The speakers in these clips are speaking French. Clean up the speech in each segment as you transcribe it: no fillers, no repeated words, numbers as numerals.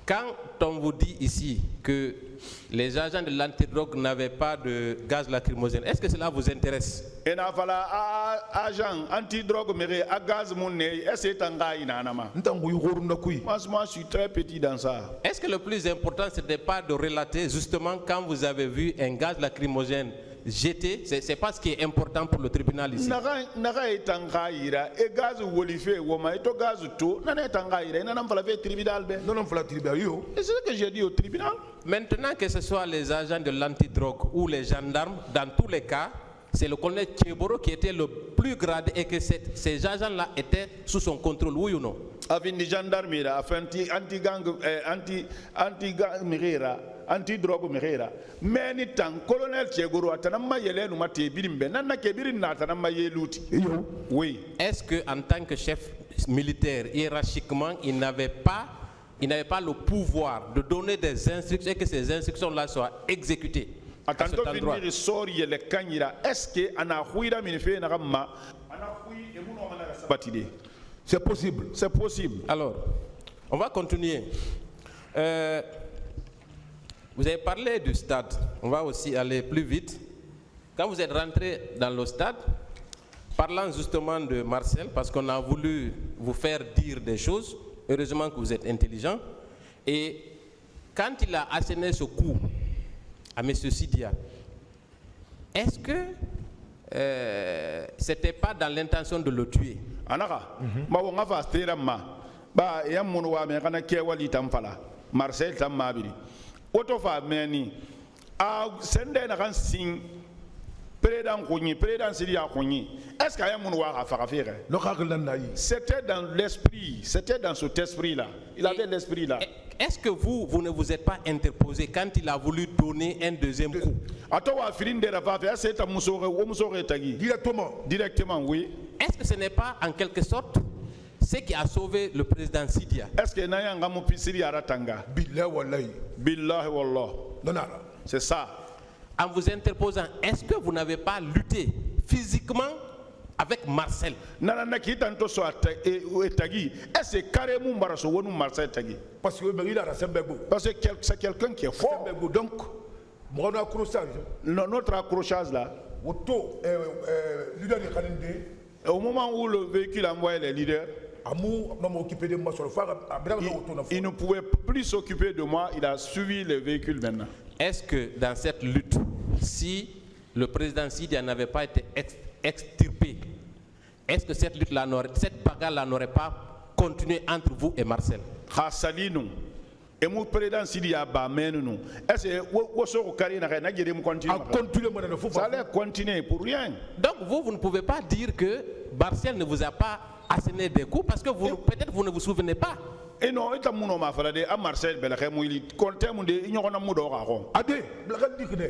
Quand on vous dit ici que les agents de l'antidrogue n'avaient pas de gaz lacrymogène, est-ce que cela vous intéresse? Et na fala agent anti-drogue mais à gaz mon est tanga inanama. Moi je suis très petit dans ça. Est-ce que le plus important ce n'est pas de relater justement quand vous avez vu un gaz lacrymogène jeté? C'est pas ce qui est important pour le tribunal ici. Naga etanga ira et gaz wolife woma eto gaz tout nana etanga ira nana fala fait tribunal be. Non fala tribunal yo. Et c'est ce que j'ai dit au tribunal. Maintenant que ce soit les agents de l'antidrogue ou les gendarmes, dans tous les cas, c'est le colonel Tcheboro qui était le plus gradé et que ces agents-là étaient sous son contrôle, oui ou non? Avec les gendarmes, anti-gang, anti-gang, anti-drogue, mais ni tant colonel Tcheboro atanama yele nous mate birimbe nana kebirin na atanama yeluti. Oui. Est-ce que en tant que chef militaire hiérarchiquement, il n'avait pas le pouvoir de donner des instructions et que ces instructions-là soient exécutées? Est-ce que c'est possible? C'est possible. Alors, on va continuer. Vous avez parlé du stade. On va aussi aller plus vite. Quand vous êtes rentré dans le stade, parlant justement de Marcel, parce qu'on a voulu vous faire dire des choses, heureusement que vous êtes intelligent. Et quand il a asséné ce coup à M. Sidia, est-ce que c'était pas dans l'intention de le tuer? Marcel Tamabiri. Otofa meni. Sende na kan sing. Président Sidia Kouni. Est-ce qu'il y a un à faire? C'était dans l'esprit, c'était dans cet esprit-là. Il avait l'esprit là. Est-ce que vous ne vous êtes pas interposé quand il a voulu donner un deuxième coup? Directement, oui. Est-ce que ce n'est pas en quelque sorte ce qui a sauvé le président Sidia? Est-ce que Billahi wallah. C'est ça. En vous interposant, est-ce que vous n'avez pas lutté physiquement avec Marcel? Est-ce carrément Marcel Tagui? Parce que c'est quelqu'un qui est fort. Donc, notre accrochage là, au moment où le véhicule envoyait les leaders, il ne pouvait plus s'occuper de moi, il a suivi le véhicule maintenant. Est-ce que dans cette lutte, si le président Sidia n'avait pas été extirpé, est-ce que cette lutte-là, cette bagarre-là n'aurait pas continué entre vous et Marcel? Et mon président Sidia nous. Est-ce que ça allait continuer pour rien? Donc vous ne pouvez pas dire que Marcel ne vous a pas asséné des coups parce que peut-être vous ne vous souvenez pas. Et non, Marcel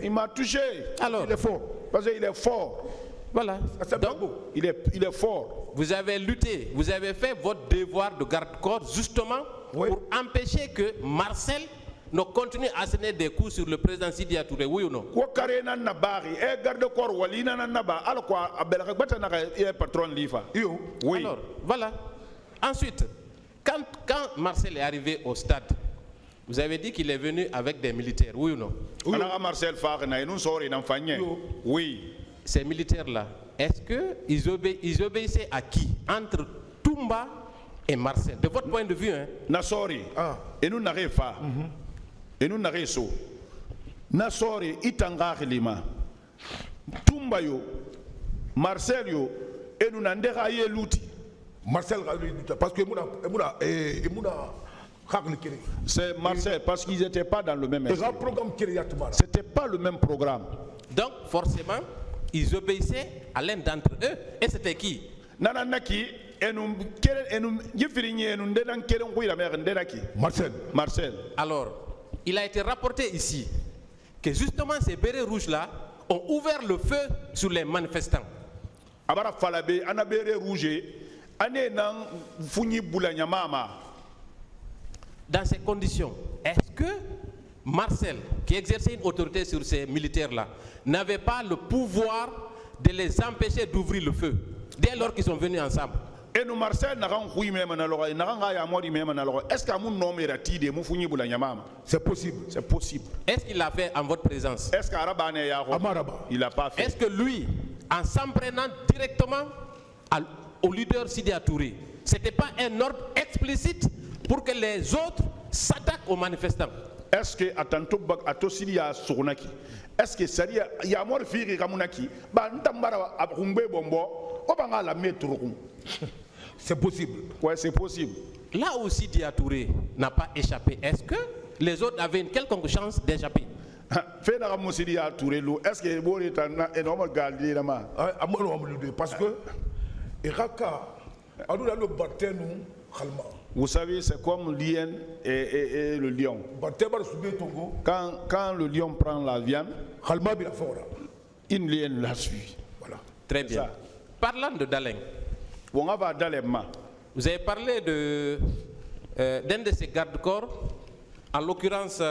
il m'a touché. Alors, il est fort. Parce qu'il est fort. Voilà. Donc, il est fort. Vous avez lutté, vous avez fait votre devoir de garde-corps justement pour empêcher que Marcel ne continue à asséner des coups sur le président Sidia Touré, oui ou non? Oui. Alors, voilà. Ensuite, quand Marcel est arrivé au stade, vous avez dit qu'il est venu avec des militaires, oui ou non? Oui. Ces militaires-là, est-ce qu'ils obéissaient à qui? Entre Toumba et Marcel, de votre point de vue, hein? Nasori. Et nous n'arrivons pas. Et nous n'arrivons pas. Nasori, Itanga Lima. Toumba yo, Marcel yo, et nous n'avons pas l'outil. Marcel, parce que c'est Marcel, parce qu'ils n'étaient pas dans le même esprit. C'était pas le même programme. Donc, forcément, ils obéissaient à l'un d'entre eux. Et c'était qui? Marcel. Alors, il a été rapporté ici que justement ces bérets rouges-là ont ouvert le feu sur les manifestants. Dans ces conditions, est-ce que Marcel, qui exerçait une autorité sur ces militaires-là, n'avait pas le pouvoir de les empêcher d'ouvrir le feu dès lors qu'ils sont venus ensemble? Et nous Marcel n'a pas fouillé même na logo, n'a pas ya mori même na logo. Est-ce que mon nom est ratide mu fouillé bula nyamama? C'est possible. C'est possible. Est-ce qu'il l'a fait en votre présence? Est-ce qu'Arabane ya Amaraba. il a pas fait? Est-ce que lui, en s'en prenant directement au leader Sidya Touré, c'était pas un ordre explicite pour que les autres s'attaquent aux manifestants? Est-ce que atantobak atosilia sournaki? Est-ce que saria ya mor firi kamunaki? Ba ntambara abumbe bombo, obanga la mettre. C'est possible. Ouais, c'est possible. Là aussi, Sidya Touré n'a pas échappé. Est-ce que les autres avaient une quelconque chance d'échapper? Fait la Sidya Touré, est-ce que vous êtes un énorme gardien Parce que Iraka, le baptême, vous savez, c'est comme l'hyène et le lion. Quand le lion prend la viande, une hyène la suit. Voilà. Très bien. Ça. Parlant de Daleng, vous avez parlé d'un de ces gardes-corps, en l'occurrence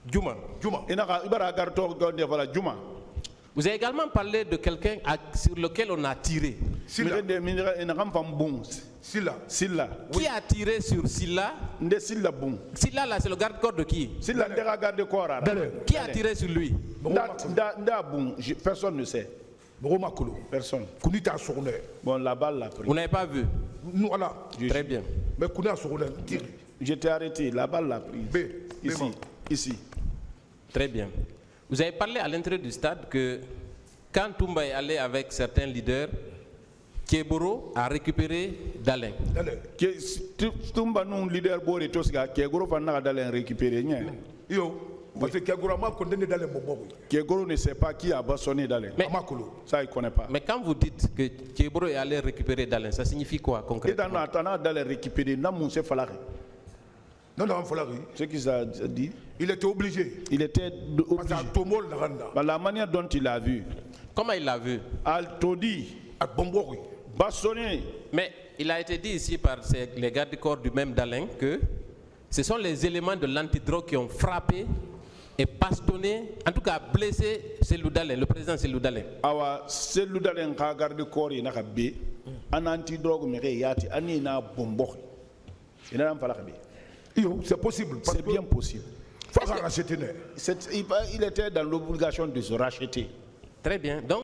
Juma. Vous avez également parlé de quelqu'un sur lequel on a tiré. Silla. Qui a tiré sur Silla? Silla là, c'est le garde-corps de qui? Qui a tiré sur lui? Personne ne sait. Personne. Bon, la balle l'a pris. Vous n'avez pas vu? Nous, voilà. Très bien. Mais J'étais arrêté, la balle l'a pris. Ici. Très bien. Vous avez parlé à l'entrée du stade que quand Toumba est allé avec certains leaders, Keboro a récupéré Daleng. Toumba non leader Bori Tosga, Keboro va Daleng récupérer. Parce que Keboro ne sait pas qui a bastonné Daleng. Ça, il ne connaît pas. Mais quand vous dites que Keboro est allé récupérer Daleng, ça signifie quoi concrètement? Non, ce qu'il a dit. Il était obligé. Il était obligé. La manière dont il a vu. Comment il l'a vu? Altodi. Bastonné. Mais il a été dit ici par les gardes-corps du même Daleng que ce sont les éléments de l'antidrogue qui ont frappé et bastonné, en tout cas blessé Cellou Dalein, le président Cellou Dalein. Awa Cellou Dalein ka garde-corps ina ka be an antidrogue me yati ani na bombo. Ina am fala ka be. C'est possible. C'est bien possible. Il Il était dans l'obligation de se racheter. Très bien. Donc